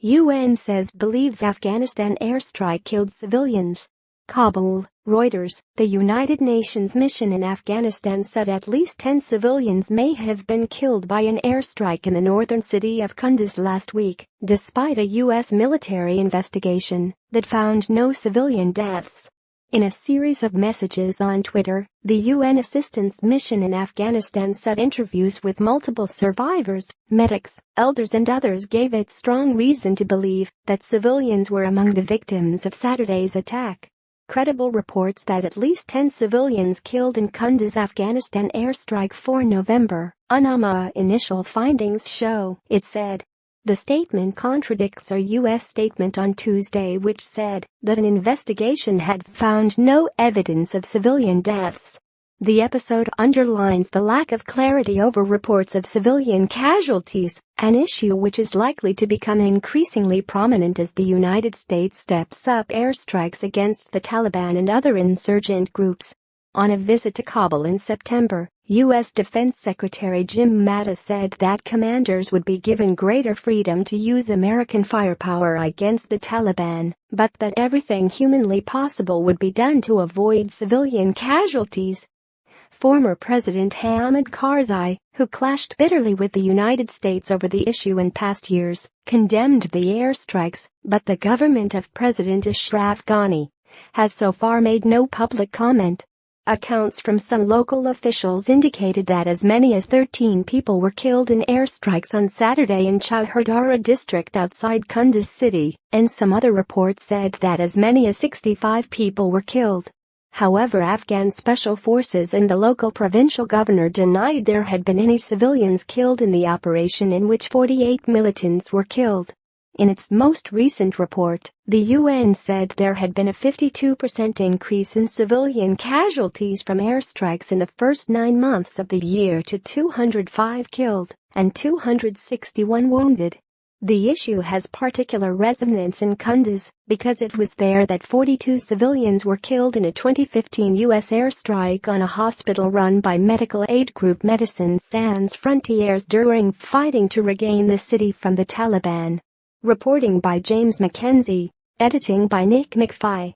UN says believes Afghanistan airstrike killed civilians. Kabul, Reuters. The United Nations mission in Afghanistan said at least 10 civilians may have been killed by an airstrike in the northern city of Kunduz last week, despite a U.S. military investigation that found no civilian deaths. In a series of messages on Twitter, the UN Assistance Mission in Afghanistan said interviews with multiple survivors, medics, elders and others gave it strong reason to believe that civilians were among the victims of Saturday's attack. Credible reports that at least 10 civilians killed in Kunduz Afghanistan airstrike 4 November, UNAMA initial findings show, it said. The statement contradicts a U.S. statement on Tuesday which said that an investigation had found no evidence of civilian deaths. The episode underlines the lack of clarity over reports of civilian casualties, an issue which is likely to become increasingly prominent as the United States steps up airstrikes against the Taliban and other insurgent groups. On a visit to Kabul in September, U.S. Defense Secretary Jim Mattis said that commanders would be given greater freedom to use American firepower against the Taliban, but that everything humanly possible would be done to avoid civilian casualties. Former President Hamid Karzai, who clashed bitterly with the United States over the issue in past years, condemned the airstrikes, but the government of President Ashraf Ghani has so far made no public comment. Accounts from some local officials indicated that as many as 13 people were killed in airstrikes on Saturday in Chowhurdara district outside Kunduz city, and some other reports said that as many as 65 people were killed. However, Afghan special forces and the local provincial governor denied there had been any civilians killed in the operation, in which 48 militants were killed. In its most recent report, the UN said there had been a 52% increase in civilian casualties from airstrikes in the first 9 months of the year to 205 killed and 261 wounded. The issue has particular resonance in Kunduz because it was there that 42 civilians were killed in a 2015 U.S. airstrike on a hospital run by medical aid group Medicine Sans Frontières during fighting to regain the city from the Taliban. Reporting by James Mackenzie. Editing by Nick McFly.